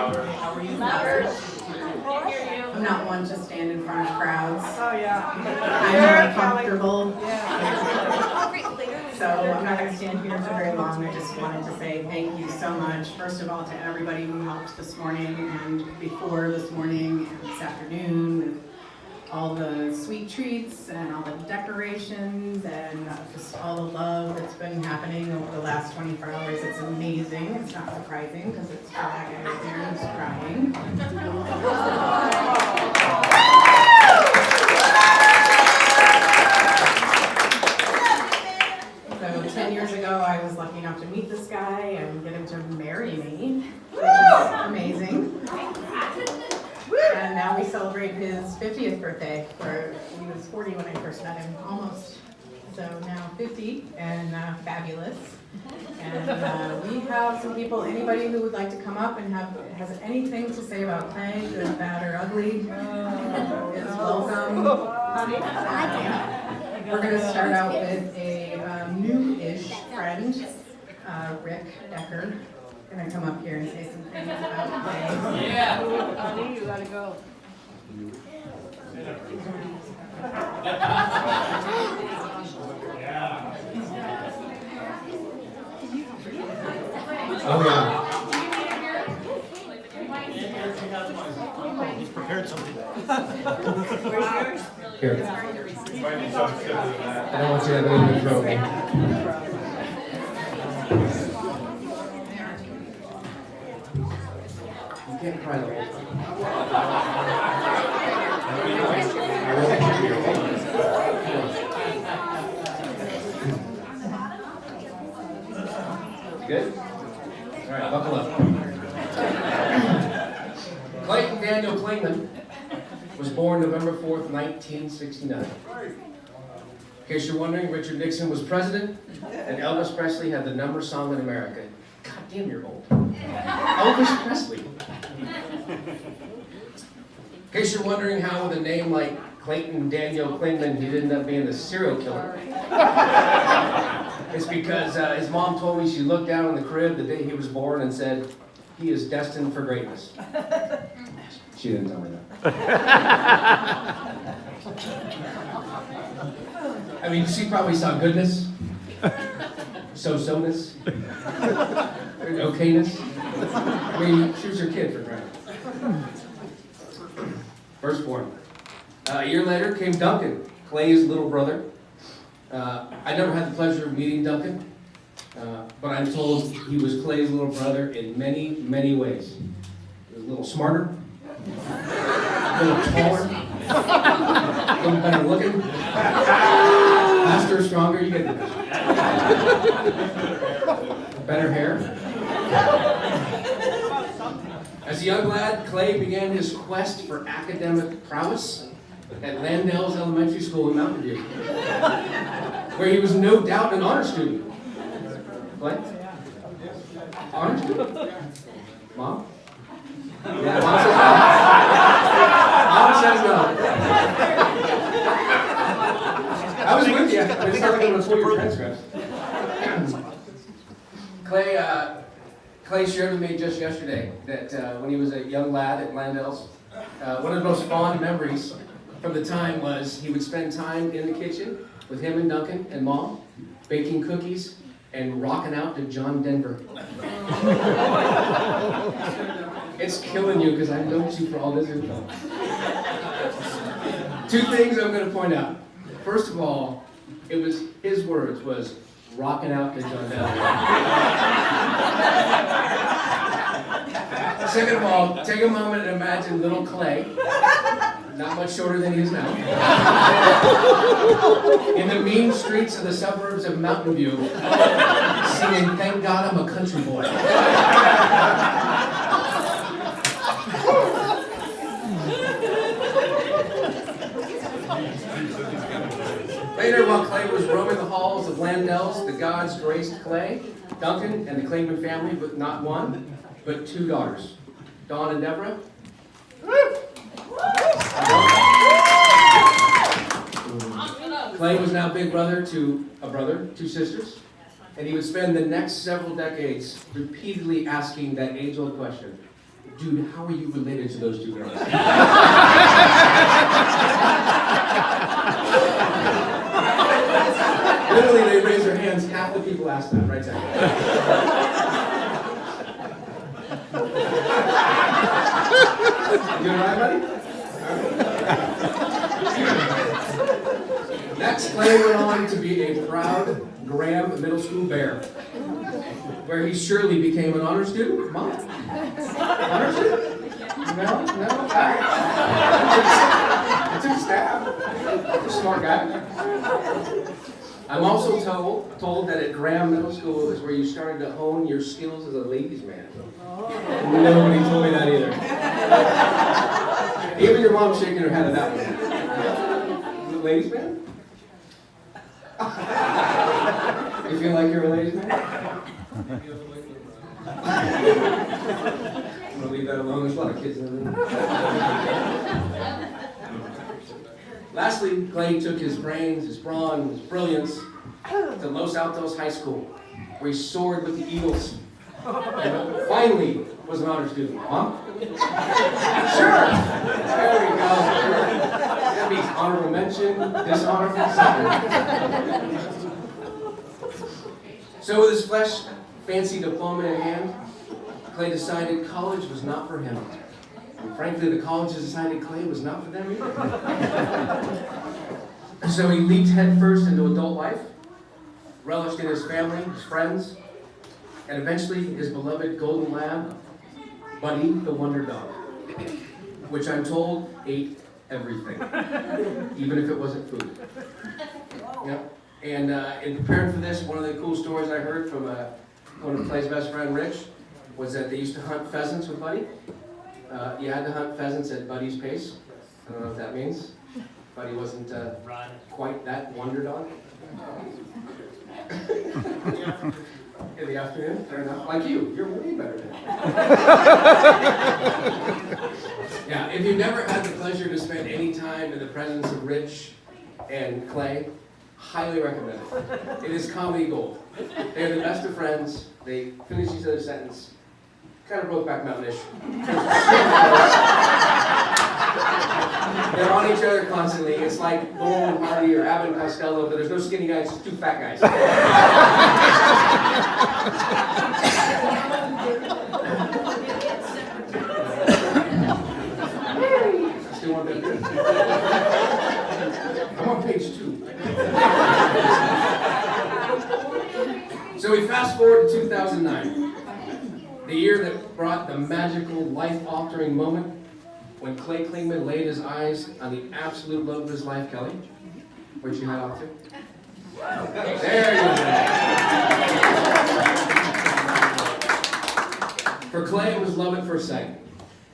How are you? I'm not one to stand in front of crowds. Oh, yeah. I'm uncomfortable. Yeah. So I'm not going to stand here for very long. I just wanted to say thank you so much, first of all, to everybody who helped this morning and before this morning and this afternoon with all the sweet treats and all the decorations and just all the love that's been happening over the last 24 hours. It's amazing. It's not surprising because it's that guy right there who's crying. So 10 years ago, I was lucky enough to meet this guy and get him to marry me, which is amazing. And now we celebrate his 50th birthday, where he was 40 when I first met him, almost. So now 50 and fabulous. And we have some people, anybody who would like to come up and has anything to say about Clay, good, bad, or ugly, is welcome. We're going to start out with a new-ish friend, Rick Decker. Going to come up here and say some things about Clay. Yeah. Honey, you gotta go. Oh, yeah. He's prepared something. Here. I don't want you to have anything thrown. You can't cry the whole time. You good? All right, buckle up. Clayton Daniel Clingman was born November 4th, 1969. In case you're wondering, Richard Nixon was president, and Elvis Presley had the #1 song in America. God damn, you're old. Elvis Presley. In case you're wondering how with a name like Clayton Daniel Clingman, he'd end up being a serial killer. It's because his mom told me she looked down on the crib the day he was born and said, he is destined for greatness. She didn't tell me that. I mean, she probably saw goodness, so-so-ness, okayness. I mean, she was your kid for granted. Firstborn. A year later came Duncan, Clay's little brother. I never had the pleasure of meeting Duncan, but I'm told he was Clay's little brother in many, many ways. He was a little smarter, a little taller, a little better looking, faster, stronger, you get the picture. Better hair. As a young lad, Clay began his quest for academic prowess at Landell's Elementary School in Mountain View, where he was no doubt an honor student. Clay? Honor student? Mom? Yeah, Mom says no. I was with you. I just started going to pull your transcripts. Clay shared with me just yesterday that when he was a young lad at Landell's, one of the most fond memories from the time was he would spend time in the kitchen with him and Duncan and Mom, baking cookies and rocking out to John Denver. It's killing you because I know you for all this info. Two things I'm going to point out. First of all, it was his words was rocking out to John Denver. Second of all, take a moment and imagine little Clay, not much shorter than he is now, in the mean streets of the suburbs of Mountain View, singing, "Thank God I'm a country boy." Later, while Clay was roaming the halls of Landell's, the gods graced Clay, Duncan, and the Clingman family with not one, but 2 daughters, Dawn and Deborah. Clay was now big brother to a brother, 2 sisters, and he would spend the next several decades repeatedly asking that age-old question, dude, how are you related to those two girls? Literally, they raise their hands. Half the people ask that right there. You all right, buddy? Next, Clay went on to be a proud Graham Middle School Bear, where he surely became an honor student. Mom? Honor student? No? I took a stab. You're a smart guy. I'm also told that at Graham Middle School is where you started to hone your skills as a ladies' man. Nobody told me that either. Even your mom's shaking her head at that one. Ladies' man? You feel like you're a ladies' man? I'm gonna leave that alone. There's a lot of kids in the room. Lastly, Clay took his brains, his brawn, his brilliance to Los Altos High School, where he soared with the Eagles. And finally was an honor student. Mom? Sure! There we go. That means honorable mention, dishonorable, something. So with his fancy diploma in hand, Clay decided college was not for him. And frankly, the colleges decided Clay was not for them either. So he leaped headfirst into adult life, relished in his family, his friends, and eventually his beloved golden lab, Buddy the Wonder Dog, which I'm told ate everything, even if it wasn't food. Yep. And in preparing for this, one of the cool stories I heard from one of Clay's best friend, Rich, was that they used to hunt pheasants with Buddy. You had to hunt pheasants at Buddy's pace. I don't know what that means. Buddy wasn't quite that wonder dog. In the afternoon, fair enough. Like you're way better than that. Yeah, if you've never had the pleasure to spend any time in the presence of Rich and Clay, highly recommend it. It is comedy gold. They're the best of friends. They finish each other's sentence. Kind of Brokeback Mountain-ish. They're on each other constantly. It's like Laurel and Hardy or Abbott and Costello, but there's no skinny guys, just two fat guys. Still want that good? I'm on page 2. So we fast forward to 2009. The year that brought the magical, life-altering moment when Clay Clingman laid his eyes on the absolute love of his life, Kelly. Where'd you head off to? There you go. For Clay, it was love at first sight.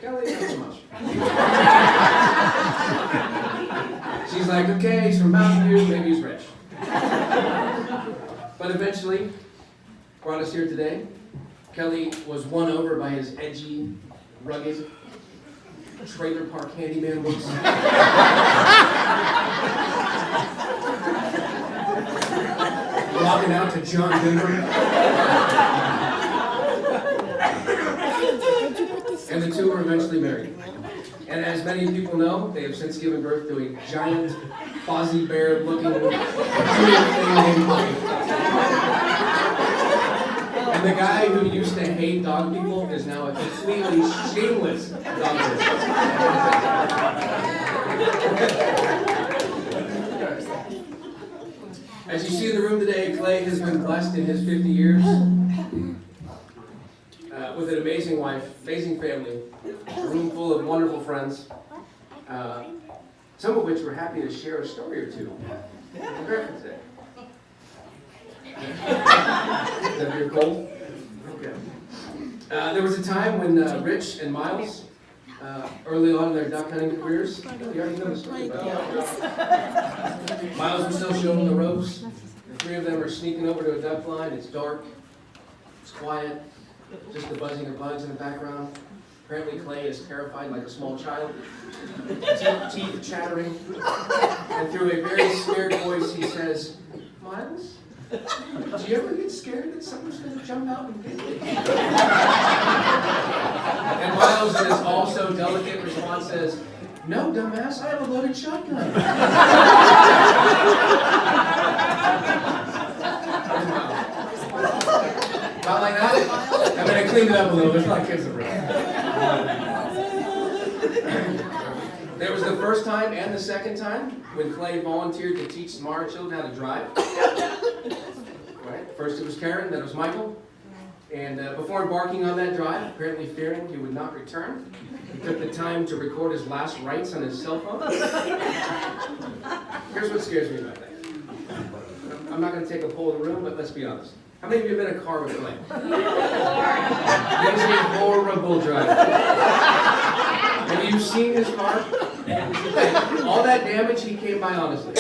Kelly, not so much. She's like, okay, he's from Mountain View, maybe he's rich. But eventually, brought us here today. Kelly was won over by his edgy, rugged, trailer park handyman looks. Rocking out to John Denver. And the two were eventually married. And as many people know, they have since given birth to a giant, Fozzie Bear-looking human thing named Buddy. And the guy who used to hate dog people is now a completely shameless dog person. As you see in the room today, Clay has been blessed in his 50 years with an amazing wife, amazing family, a room full of wonderful friends, some of which we're happy to share a story or two. Prepare for today. Is that your cold? Okay. There was a time when Rich and Miles, early on in their duck hunting careers, you already know the story about that. Miles was still showing the ropes. The three of them are sneaking over to a duck blind. It's dark. It's quiet. Just the buzzing of bugs in the background. Apparently Clay is terrified like a small child. Teeth chattering. And through a very scared voice he says, Miles? Do you ever get scared that someone's going to jump out and get you? And And Miles, in his also delicate response, says, "No, dumbass, I have a loaded shotgun." Not like that? I mean, I cleaned it up a little. There's a lot of kids around. There was the first time and the second time when Clay volunteered to teach smaller children how to drive. Right? First it was Karen, then it was Michael. And before embarking on that drive, apparently fearing he would not return, he took the time to record his last rites on his cell phone. Here's what scares me about that. I'm not going to take a poll of the room, but let's be honest. How many of you have been in a car with Clay? He's a horrible driver. Have you seen his car? All that damage, he came by honestly.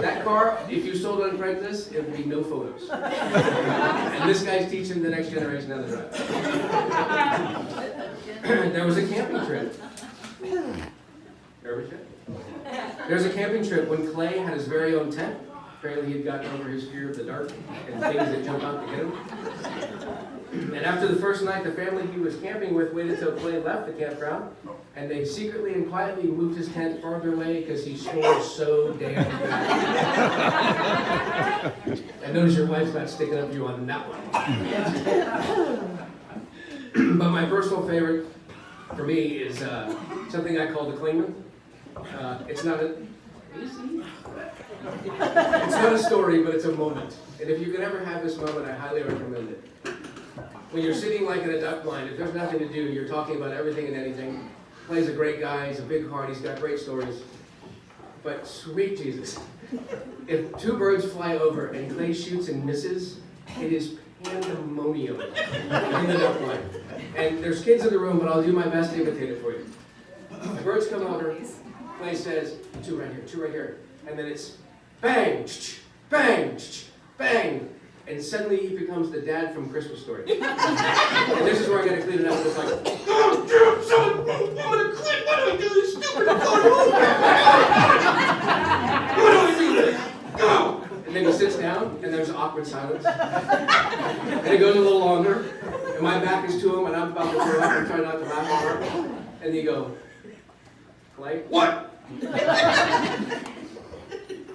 That car, if you sold it on Craigslist, it would be no photos. And this guy's teaching the next generation how to drive. There was a camping trip. There's a camping trip when Clay had his very own tent. Apparently he had gotten over his fear of the dark and things that jump out to get him. And after the first night, the family he was camping with waited till Clay left the campground, and they secretly and quietly moved his tent farther away because he snored so damn good. And notice your wife's not sticking up to you on that one. But my personal favorite for me is something I call the Clingmans. It's not a It's not a story, but it's a moment. And if you can ever have this moment, I highly recommend it. When you're sitting like in a duck blind, if there's nothing to do, you're talking about everything and anything. Clay's a great guy, he's a big heart, he's got great stories. But sweet Jesus, if two birds fly over and Clay shoots and misses, it is pandemonium in the duck blind. And there's kids in the room, but I'll do my best to imitate it for you. The birds come over, Clay says, two right here. And then it's bang, bang, bang. And suddenly he becomes the dad from Christmas Story. And this is where I gotta clean it up. It's like, oh, dude, son, I'm gonna quit. Why do I do this stupid? I'm going home. Why do I do this? Go! And then he sits down, and there's awkward silence. And it goes a little longer. And my back is to him, and I'm about to throw up and try not to laugh hard. And you go, Clay, what?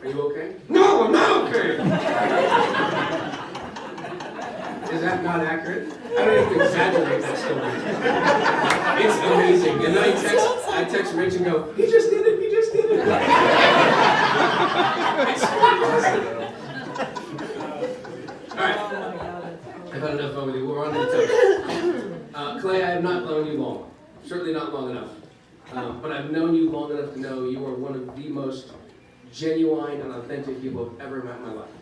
Are you okay? No, I'm not okay! Is that not accurate? I don't even exaggerate that story. It's amazing. And then I text Rich and go, he just did it. It's awesome. All right. I've had enough fun with you. We're on to the topic. Clay, I have not known you long. Certainly not long enough. But I've known you long enough to know you are one of the most genuine and authentic people I've ever met in my life.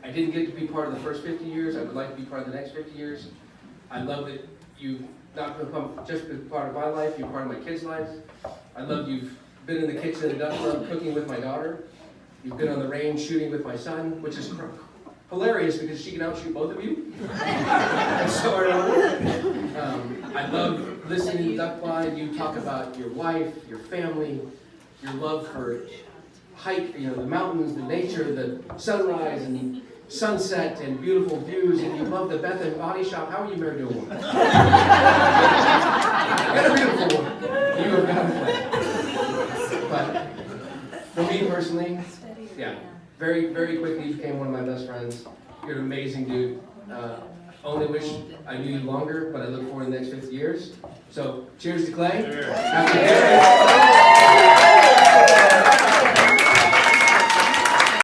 I didn't get to be part of the first 50 years. I would like to be part of the next 50 years. I love that you've not just been part of my life, you're part of my kids' lives. I love you've been in the kitchen in the duck club cooking with my daughter. You've been on the range shooting with my son, which is hilarious because she can outshoot both of you. So I love listening to Duck Blind. You talk about your wife, your family, your love for hike, the mountains, the nature, the sunrise and sunset and beautiful views, and you love the Beth and Body Shop. How are you married to a woman? You're a beautiful woman. You are beautiful. But for me personally, yeah, very, very quickly you became one of my best friends. You're an amazing dude. Only wish I knew you longer, but I look forward to the next 50 years. So, cheers to Clay. Cheers.